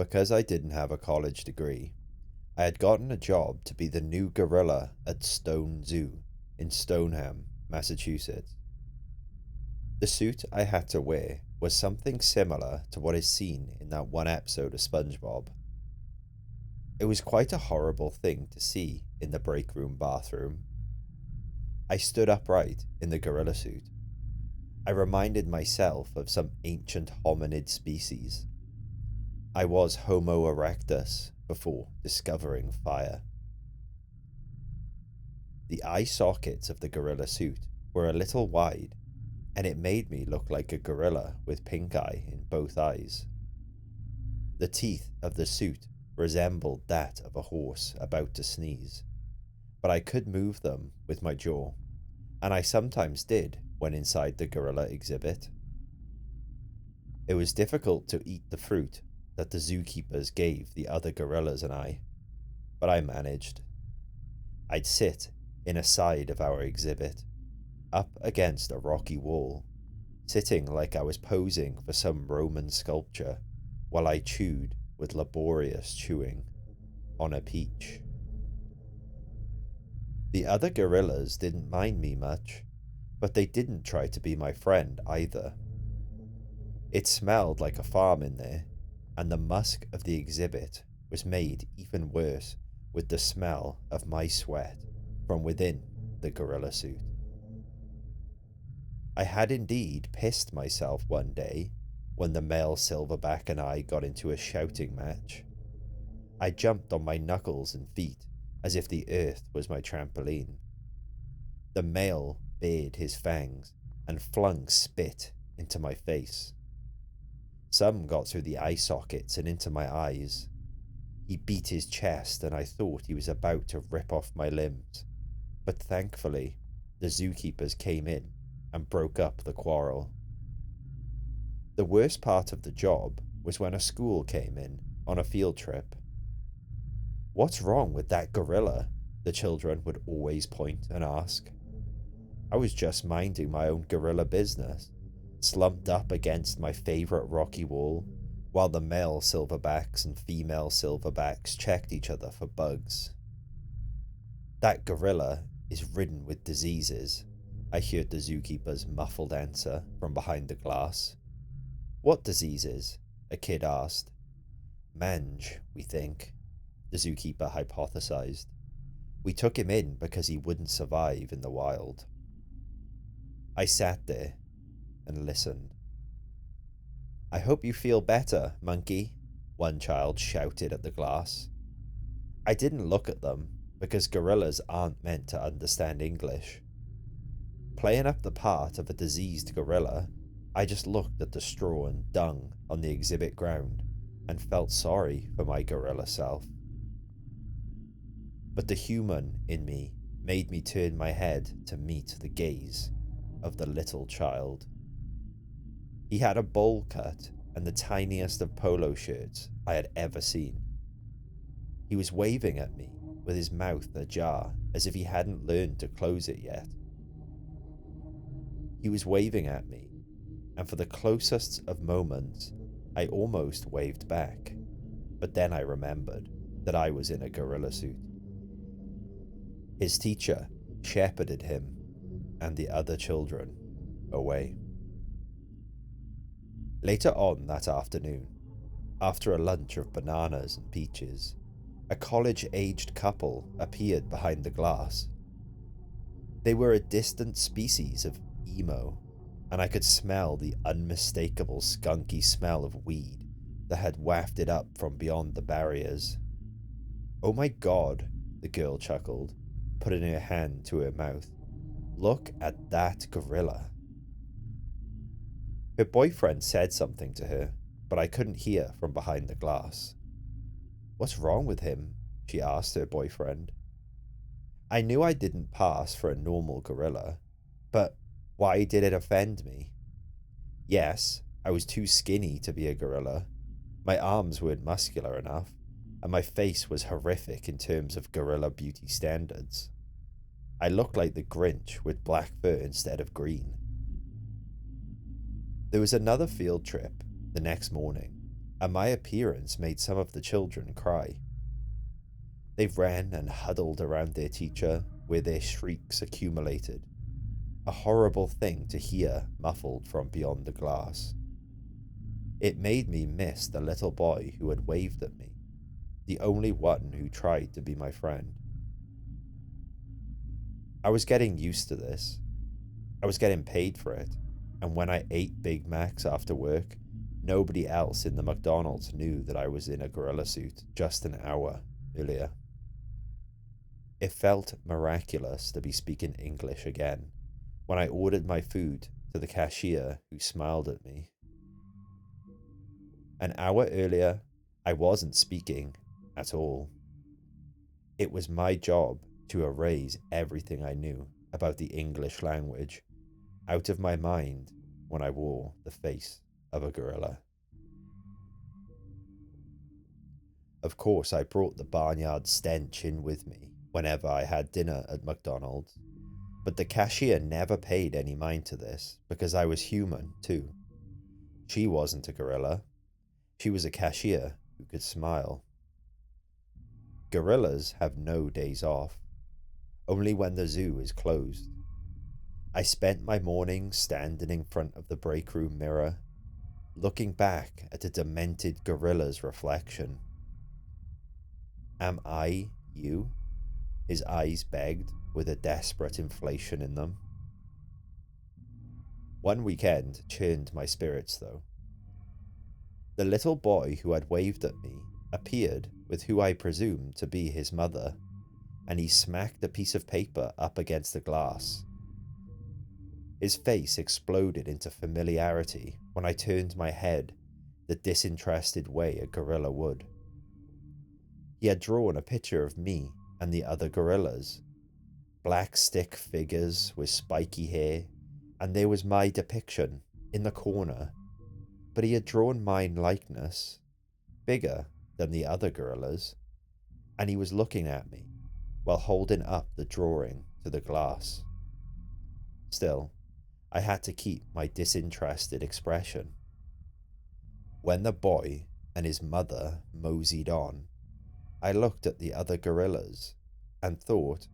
Because I didn't have a college degree, I had gotten a job to be the new gorilla at Stone Zoo in Stoneham, Massachusetts. The suit I had to wear was something similar to what is seen in that one episode of SpongeBob. It was quite a horrible thing to see in the break room bathroom. I stood upright in the gorilla suit. I reminded myself of some ancient hominid species. I was Homo erectus before discovering fire. The eye sockets of the gorilla suit were a little wide, and it made me look like a gorilla with pink eye in both eyes. The teeth of the suit resembled that of a horse about to sneeze, but I could move them with my jaw, and I sometimes did when inside the gorilla exhibit. It was difficult to eat the fruit that the zookeepers gave the other gorillas and I, but I managed. I'd sit in a side of our exhibit, up against a rocky wall, sitting like I was posing for some Roman sculpture while I chewed with laborious chewing on a peach. The other gorillas didn't mind me much, but they didn't try to be my friend either. It smelled like a farm in there, and the musk of the exhibit was made even worse with the smell of my sweat from within the gorilla suit. I had indeed pissed myself one day when the male silverback and I got into a shouting match. I jumped on my knuckles and feet as if the earth was my trampoline. The male bared his fangs and flung spit into my face. Some got through the eye sockets and into my eyes. He beat his chest and I thought he was about to rip off my limbs, but thankfully the zookeepers came in and broke up the quarrel. The worst part of the job was when a school came in on a field trip. "What's wrong with that gorilla?" the children would always point and ask. I was just minding my own gorilla business, slumped up against my favourite rocky wall, while the male silverbacks and female silverbacks checked each other for bugs. "That gorilla is ridden with diseases," I heard the zookeeper's muffled answer from behind the glass. "What diseases?" a kid asked. "Mange, we think," the zookeeper hypothesized. "We took him in because he wouldn't survive in the wild." I sat there and listened. "I hope you feel better, monkey," one child shouted at the glass. I didn't look at them because gorillas aren't meant to understand English. Playing up the part of a diseased gorilla, I just looked at the straw and dung on the exhibit ground and felt sorry for my gorilla self. But the human in me made me turn my head to meet the gaze of the little child. He had a bowl cut and the tiniest of polo shirts I had ever seen. He was waving at me with his mouth ajar as if he hadn't learned to close it yet. He was waving at me, and for the closest of moments, I almost waved back, but then I remembered that I was in a gorilla suit. His teacher shepherded him and the other children away. Later on that afternoon, after a lunch of bananas and peaches, a college-aged couple appeared behind the glass. They were a distant species of emo, and I could smell the unmistakable skunky smell of weed that had wafted up from beyond the barriers. "Oh my God," the girl chuckled, putting her hand to her mouth. "Look at that gorilla." Her boyfriend said something to her, but I couldn't hear from behind the glass. "What's wrong with him?" she asked her boyfriend. I knew I didn't pass for a normal gorilla, but why did it offend me? Yes, I was too skinny to be a gorilla. My arms weren't muscular enough, and my face was horrific in terms of gorilla beauty standards. I looked like the Grinch with black fur instead of green. There was another field trip the next morning, and my appearance made some of the children cry. They ran and huddled around their teacher, where their shrieks accumulated, a horrible thing to hear muffled from beyond the glass. It made me miss the little boy who had waved at me, the only one who tried to be my friend. I was getting used to this. I was getting paid for it, and when I ate Big Macs after work, nobody else in the McDonald's knew that I was in a gorilla suit just an hour earlier. It felt miraculous to be speaking English again when I ordered my food to the cashier, who smiled at me. An hour earlier, I wasn't speaking at all. It was my job to erase everything I knew about the English language out of my mind when I wore the face of a gorilla. Of course, I brought the barnyard stench in with me whenever I had dinner at McDonald's, but the cashier never paid any mind to this because I was human too. She wasn't a gorilla. She was a cashier who could smile. Gorillas have no days off, only when the zoo is closed. I spent my morning standing in front of the break room mirror, looking back at a demented gorilla's reflection. Am I you? His eyes begged, with a desperate inflation in them. One weekend churned my spirits, though. The little boy who had waved at me appeared with who I presumed to be his mother, and he smacked a piece of paper up against the glass. His face exploded into familiarity when I turned my head the disinterested way a gorilla would. He had drawn a picture of me and the other gorillas, black stick figures with spiky hair, and there was my depiction in the corner, but he had drawn mine likeness, bigger than the other gorillas, and he was looking at me while holding up the drawing to the glass. Still, I had to keep my disinterested expression. When the boy and his mother moseyed on, I looked at the other gorillas and thought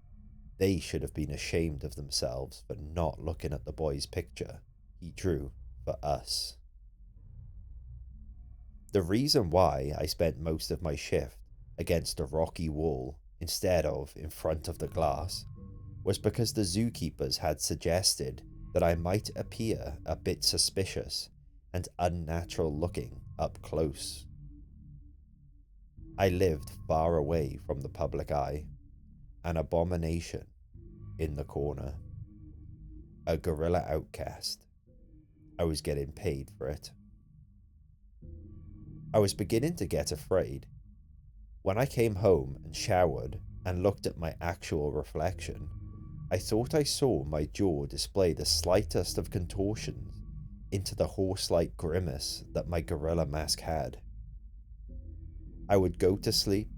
they should have been ashamed of themselves for not looking at the boy's picture he drew for us. The reason why I spent most of my shift against a rocky wall instead of in front of the glass was because the zookeepers had suggested that I might appear a bit suspicious and unnatural looking up close. I lived far away from the public eye, an abomination in the corner, a gorilla outcast. I was getting paid for it. I was beginning to get afraid. When I came home and showered and looked at my actual reflection, I thought I saw my jaw display the slightest of contortions into the horse-like grimace that my gorilla mask had. I would go to sleep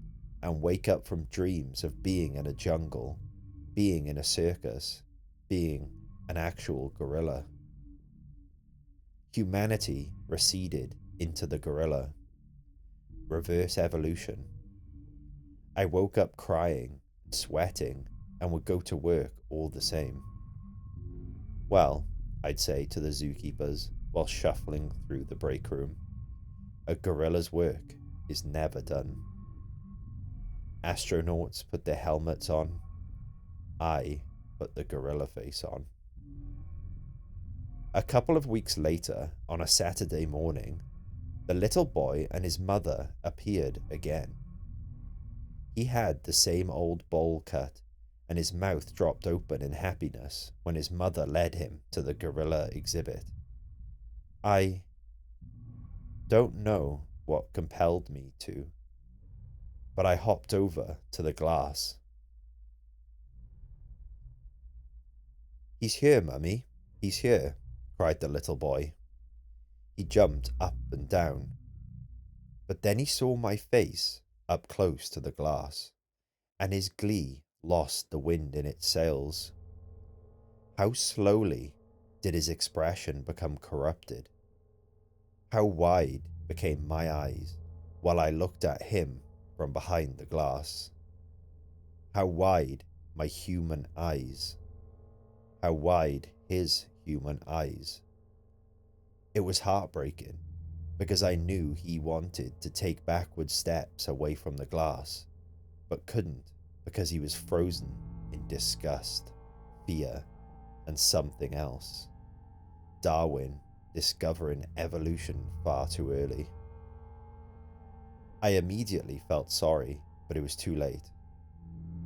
and wake up from dreams of being in a jungle, being in a circus, being an actual gorilla. Humanity receded into the gorilla. Reverse evolution. I woke up crying, sweating, and would go to work all the same. Well, I'd say to the zookeepers while shuffling through the break room, a gorilla's work is never done. Astronauts put their helmets on. I put the gorilla face on. A couple of weeks later, on a Saturday morning, the little boy and his mother appeared again. He had the same old bowl cut, and his mouth dropped open in happiness when his mother led him to the gorilla exhibit. I don't know what compelled me to, but I hopped over to the glass. "He's here, Mummy, he's here," cried the little boy. He jumped up and down, but then he saw my face up close to the glass, and his glee lost the wind in its sails. How slowly did his expression become corrupted? How wide became my eyes while I looked at him from behind the glass. How wide my human eyes. How wide his human eyes. It was heartbreaking because I knew he wanted to take backward steps away from the glass, but couldn't because he was frozen in disgust, fear, and something else. Darwin discovering evolution far too early. I immediately felt sorry, but it was too late.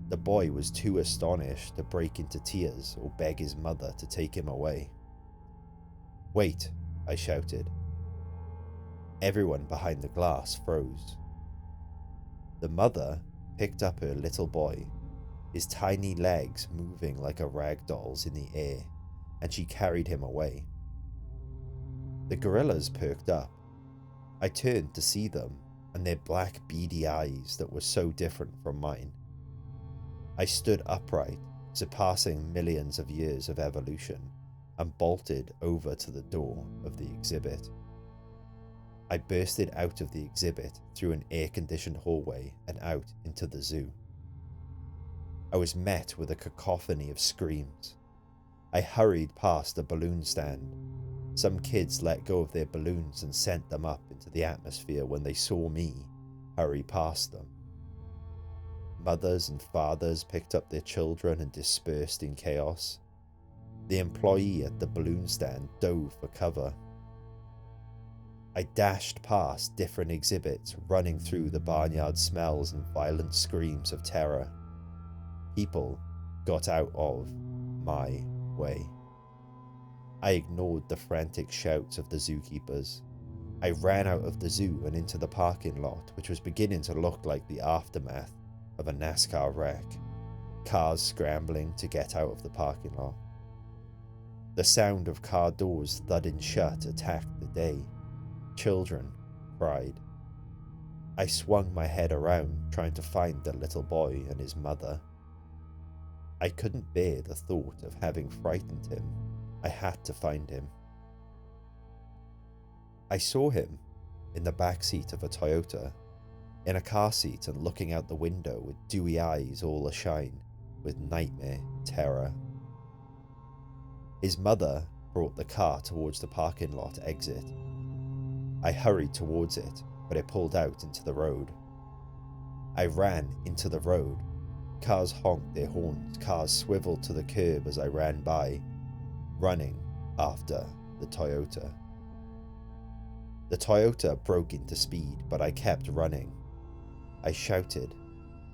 The boy was too astonished to break into tears or beg his mother to take him away. "Wait," I shouted. Everyone behind the glass froze. The mother picked up her little boy, his tiny legs moving like a rag doll's in the air, and she carried him away. The gorillas perked up. I turned to see them and their black beady eyes that were so different from mine. I stood upright, surpassing millions of years of evolution, and bolted over to the door of the exhibit. I bursted out of the exhibit through an air-conditioned hallway and out into the zoo. I was met with a cacophony of screams. I hurried past a balloon stand. Some kids let go of their balloons and sent them up into the atmosphere when they saw me hurry past them. Mothers and fathers picked up their children and dispersed in chaos. The employee at the balloon stand dove for cover. I dashed past different exhibits, running through the barnyard smells and violent screams of terror. People got out of my way. I ignored the frantic shouts of the zookeepers. I ran out of the zoo and into the parking lot, which was beginning to look like the aftermath of a NASCAR wreck, cars scrambling to get out of the parking lot. The sound of car doors thudding shut attacked the day. Children cried. I swung my head around, trying to find the little boy and his mother. I couldn't bear the thought of having frightened him. I had to find him. I saw him in the back seat of a Toyota, in a car seat and looking out the window with dewy eyes all ashine with nightmare terror. His mother brought the car towards the parking lot exit. I hurried towards it, but it pulled out into the road. I ran into the road. Cars honked their horns, cars swiveled to the curb as I ran by, running after the Toyota. The Toyota broke into speed, but I kept running. I shouted.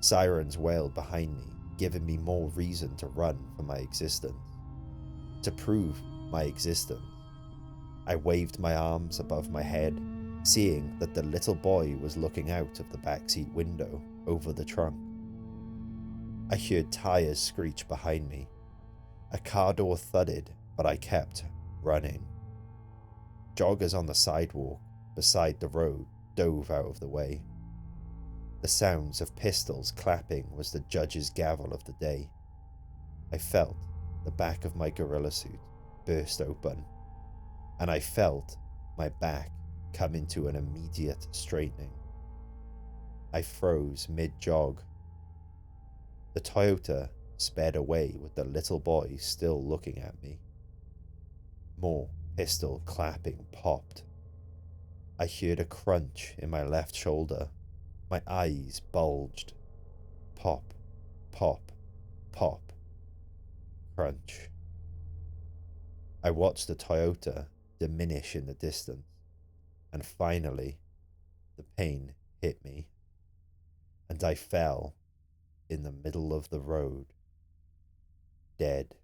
Sirens wailed behind me, giving me more reason to run for my existence. To prove my existence, I waved my arms above my head, seeing that the little boy was looking out of the backseat window over the trunk. I heard tires screech behind me. A car door thudded, but I kept running. Joggers on the sidewalk beside the road dove out of the way. The sounds of pistols clapping was the judge's gavel of the day. I felt the back of my gorilla suit burst open, and I felt my back come into an immediate straightening. I froze mid-jog. The Toyota sped away with the little boy still looking at me. More pistol clapping popped. I heard a crunch in my left shoulder. My eyes bulged. Pop, pop, pop. Crunch. I watched the Toyota diminish in the distance, and finally, the pain hit me, and I fell in the middle of the road, dead.